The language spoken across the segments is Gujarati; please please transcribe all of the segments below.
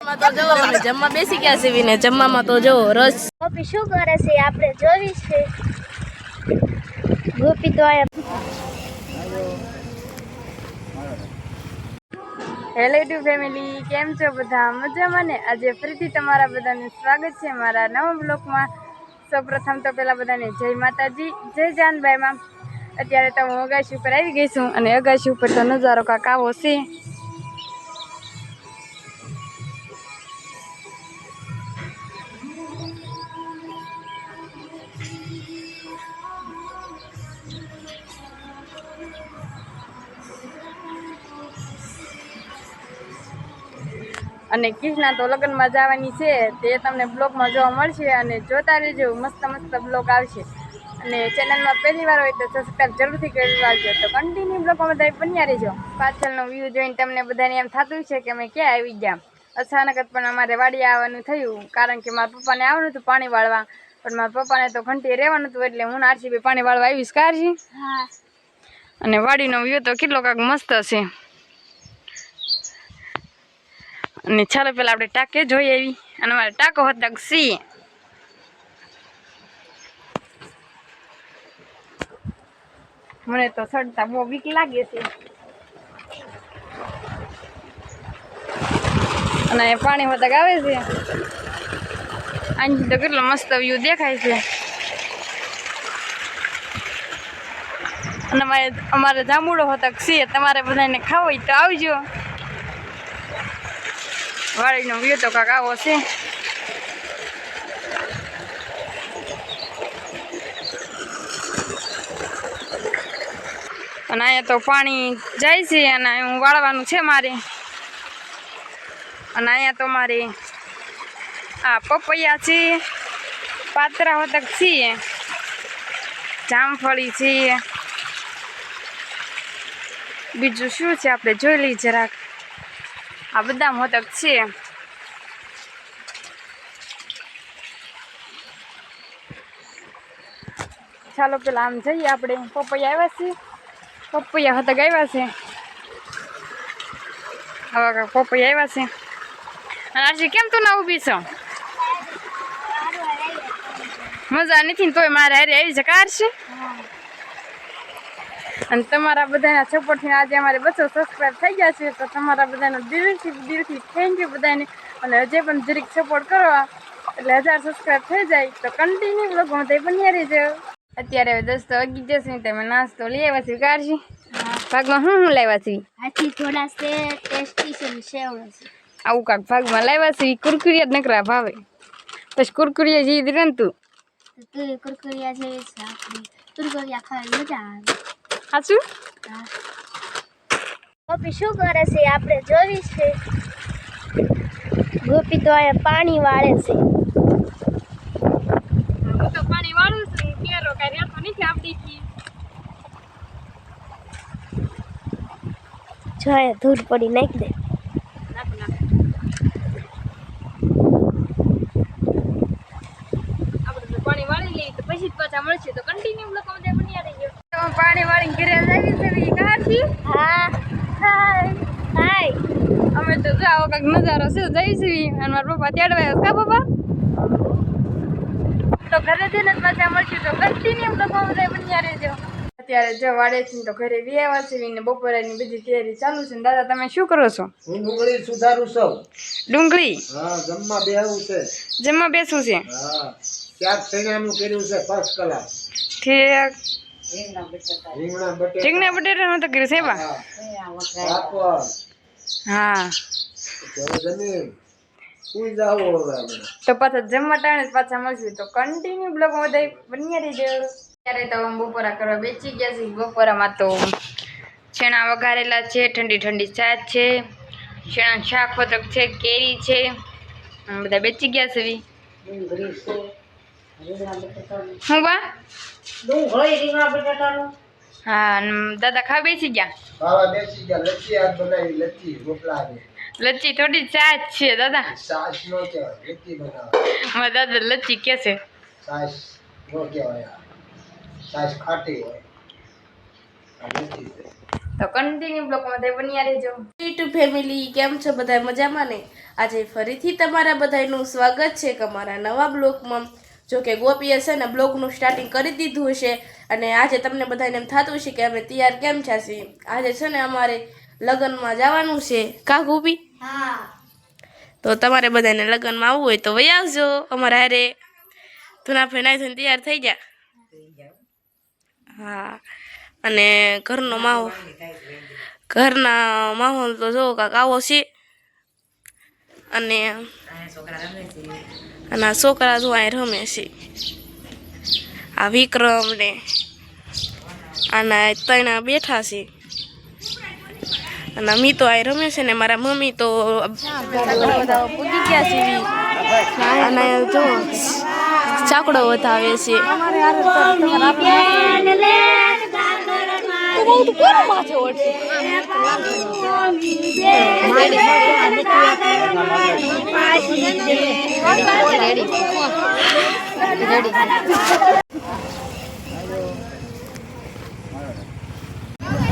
તો જો અમે જમવા બેસી ગયા છે ને જમવામાં તો જો રસ ગોપી શું કરે છે આપણે જોવી છે ગોપી તો હેલો યુટ્યુબ ફેમિલી, કેમ છો બધા? મજામાં ને? આજે ફરીથી તમારા બધાનું સ્વાગત છે મારા નવા બ્લોગમાં. સૌપ્રથમ તો પહેલાં બધાને જય માતાજી, જય જાનભાઈમાં. અત્યારે તો હું અગાશી ઉપર આવી ગઈ છું અને અગાશી ઉપર તો નજારો કાંક આવો છે. અને કિશના તો લગ્નમાં જવાની છે, તે તમને બ્લોગમાં જોવા મળશે અને જોતા રહેજો, મસ્ત મસ્ત બ્લોગ આવશે. અને ચેનલમાં પહેલી વાર હોય તો સબસ્ક્રાઈબ જરૂરથી કરી વાળજો. તો કન્ટિન્યુ બ્લોગમાં બધા બન્યા રહેજો. પાછળનો વ્યૂ જોઈને તમને બધાને એમ થતું છે કે અમે ક્યાં આવી ગયા. અચાનક જ પણ અમારે વાડીએ આવવાનું થયું, કારણ કે મારા પપ્પાને આવવાનું હતું પાણી વાળવા, પણ મારા પપ્પાને તો ઘંટી રહેવાનું હતું, એટલે હું આરસીબી પાણી વાળવા આવીશ કારજી. અને વાડીનો વ્યૂ તો કેટલો કાંક મસ્ત હશે. અને ચાલો પેલા આપણે ટાંકે જોઈ આવી, અને અમારે ટાંકો હતા સી. મને તો ચડતા બહુ બીક લાગે છે. અને પાણી હોતક આવે છે, અહીંથી તો કેટલો મસ્ત વ્યૂ દેખાય છે. અને અમારે જાંબુડો હોતક છે, તમારે બધાને ખાવો હોય તો આવજો. વાડીનો વ્યૂ તો કાંક આવો છે. અને અહીંયા તો પાણી જાય છે અને હું વાળવાનું છે મારે. અને અહીંયા તો મારે આ પપૈયા છે, પાતરા હોતક છે, જામફળી છે, બીજું શું છે આપણે જોઈ લઈએ જરાક. આ બદામ હોતક છે. ચાલો પેલા આમ જઈએ આપણે. પપૈયા આવ્યા છે, પપૈયા હોતક આવ્યા છે. હવે પપૈયા આવ્યા છે. અને આજે કેમ તું ના ઊભી છો? મજા નથી ને તોય મારે હારે આવી છે કારશે. અને તમારા બધાના સપોર્ટથી આજે અમારે 200 સબસ્ક્રાઈબ થઈ ગયા છે, તો તમારા બધાનો દિલથી થેન્ક યુ બધાને. અને હજે પણ જરીક સપોર્ટ કરવા એટલે 1000 સબસ્ક્રાઈબ થઈ જાય તો કન્ટિન્યુ બ્લોગમાં તે બન્યા રહેજો. અત્યારે હવે 10 તો વાગી જશે ને તમે નાસ્તો લઈ આવ્યા છે કારજી. ભાગમાં હું લાવ્યા છે? હાથી થોડા છે, ટેસ્ટી છે ને સેવડો છે. આવું કાંક ભાગમાં લાવ્યા છે. કુરકુરિયા જ નકરા ભાવે, પછી કુરકુરિયા જીદ રમતું તું કુરકુરિયા છે, આપણી કુરકુરિયા ખાવાની મજા આવે. સાચું? ગોપી શું કરે છે આપણે જોવી છે. ગોપી તો અહીંયા પાણી વાળે છે. હું તો પાણી વાળું છું, કેરો કઈ રહેતો નથી આપડીથી. જો અહીંયા ધૂળ પડી, નાખી દે. આપણે પાણી વાળી લઈએ તો પછી જ પાછા મળશે, તો કન્ટિન્યુ બ્લોગ માં બન્યા રહેજો. પાણી વાળીને ઘરે આવી છે કારજી. હા હાય હાય. અમે તો જાઓ કાંક નજારો છે જઈશી. અને મારા પપ્પા તેડવા આવ્યા. કા પપ્પા? તો ઘરે જઈને જ પાછા મળશું, તો કન્ટિન્યુ બ્લોગમાં બધા બન્યા રહેજો. અત્યારે જો વાડેથી તો ઘરે બી આવ્યા છે ને બપોરની બધી તૈયારી ચાલુ છે. દાદા તમે શું કરો છો? હું ડુંગળી સુધારું છું. ડુંગળી? હા, જમવા બેહવું છે. જમવા બેસવું છે? હા, શાક ચણાનું કર્યું છે ફર્સ્ટ ક્લાસ. ઠીક. રીંગણા બટેટા નું તો કર્યું છે બા? પાપડ. હા. જમીન સુઈ જાવ હવે. તો પાછા જમવા ટાણે પાછા મળશું, તો કન્ટિન્યુ બ્લોગમાં બધા બન્યા રહેજો. ત્યારે તો બપોરા કરવા બેસી ગયા છે. બપોરામાં તો ચણા વઘારેલા છે, ઠંડી ઠંડી છાશ છે, ચણા શાક હોતક છે, કેરી છે, બધા બેસી ગયા છે. હું બા? રીંગણા બટેટાનું. હા, દાદા ખાવા બેસી ગયા. ખાવા બેસી ગયા. લચ્છી આજ બનાવી, લચ્છી રોટલા ને. લચ્છી થોડી છાશ છે દાદા. છાશ નો કહેવાય, લચ્છી બનાવે. મારા દાદા લચ્છી કે છે. છાશ નો કહેવાય, છાશ ખાટી હોય. આ લચ્છી છે. તો કન્ટિન્યુ બ્લોગમાં તે બન્યા રહેજો. યુટ્યુબ ફેમિલી કેમ છો બધા મજામાં ને? આજે ફરીથી તમારા બધાનું સ્વાગત છે કે અમારા નવા બ્લોગમાં. જો કે ગોપીએ છે ને બ્લોગનું સ્ટાર્ટિંગ કરી દીધું હશે અને આજે તમને બધાને એમ થતું હશે કે અમે તૈયાર કેમ થશે. આજે છે ને અમારે લગ્નમાં જવાનું છે કા ગોપી? હા. તો તમારે બધાને લગ્નમાં આવવું હોય તો વહી આવજો અમારા હારે. ધૂના ફેનાઈ થઈને તૈયાર થઈ જા. હા, અને ઘરના માહોલ તો જો કાંક આવો છે. અને આ છોકરા જો અહીં રમે છે. આ વિક્રમ ને આના ત્રણ બેઠા છે અને મી તો અહીં રમે છે ને મારા મમ્મી તો બધા પૂગી ગયા છે. અને જો ચાકડો વધાવે છે.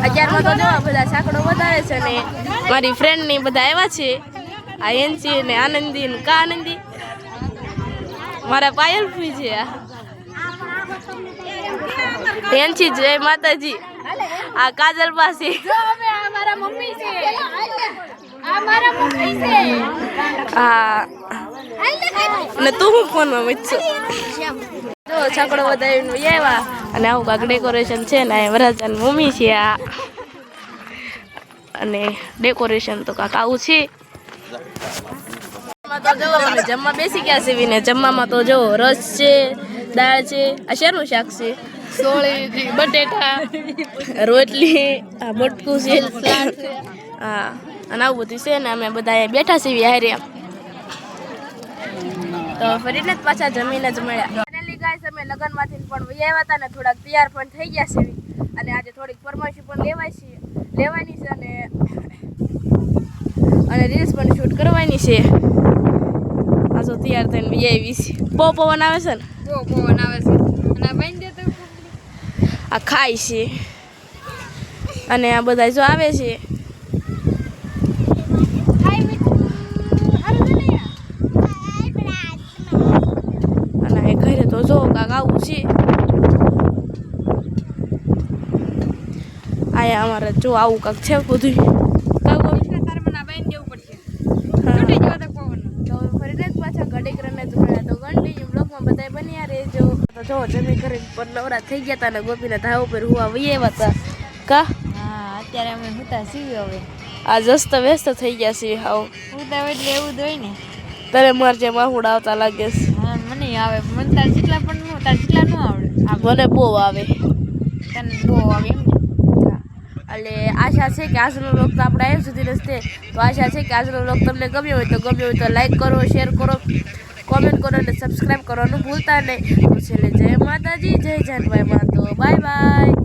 અત્યારમાં તો જો બધા સાંકડો વધારે છે ને મારી ફ્રેન્ડ ની બધા આવ્યા છે. આ એનસી ને આનંદી ને કા આનંદી મારા પાયલ ફી છે. એનસી જય માતાજી. આ કાજલ પાસે હા ને તું હું ફોનમાં મચছো જો છકડો વધારીને આવ્યા અને આવું કાંક ડેકોરેશન છે ને વરરાજાની મમ્મી છે આ. અને ડેકોરેશન તો કાંક આવું છે. જમવા બેસી ગયા છે ને જમવામાં તો જો રસ છે, દાળ છે, આ શેનું શાક છે? સોળી, બટેટા, રોટલી, આ બટકું છે. હા, અને આવું બધું છે ને અમે બધા બેઠા છીએ હારે. તો ફરીને જ પાછા જમીને જ મળ્યા. ફાઇનલી ગાઈસ અમે લગ્નમાંથી પણ વહી આવ્યા હતા ને થોડાક તૈયાર પણ થઈ ગયા છે અને આજે થોડીક ફરમાઈશ પણ લેવાની છે અને રીલ્સ પણ શૂટ કરવાની છે. આ તો તૈયાર થઈને વહી આવી છે. પવન આવે છે ને? પવન આવે છે અને બેન દે તો આ ખાય છે અને આ બધા જો આવે છે. અને એ ઘરે તો જો કાંક આવું છે. આયા અમારે જો આવું કાંક છે બધું. તારે મને આ બેન દેવું પડશે. તૂટી ગયો તો પવન. તો ફરીને જ પાછા ઘડીક રને જોયા તો કન્ટિન્યુ બ્લોગમાં બધા બન્યા રહેજો. તો જો જમી કરીને પણ નવરા થઈ ગયા હતા ને ગોપીના ધાવ ઉપર હુવા વહી આવ્યા હતા કા? હા, અત્યારે અમે હુતા સીવી હવે. આ જસ્ત વ્યસ્ત થઈ ગયા છે હાવ. હુતા એટલે એવું જ હોય ને. તારે માર જેમ આહુડ આવતા લાગે છે. હા, મને આવે. મને તાર જેટલા પણ ન તાર જેટલા ન આવડે. મને બહુ આવે. તને બહુ આવે એમ ને? એટલે આશા છે કે આજનો વ્લોગ તો આપણે આવ્યા સુધી રસ્તે. તો આશા છે કે આજનો વ્લોગ તમને ગમ્યો હોય તો લાઈક કરો, શેર કરો, કોમેન્ટ કરો અને સબસ્ક્રાઈબ કરવાનું ભૂલતા નહીં. તો છેલ્લે જય માતાજી, જય જાનભાઈ માં. તો બાય બાય.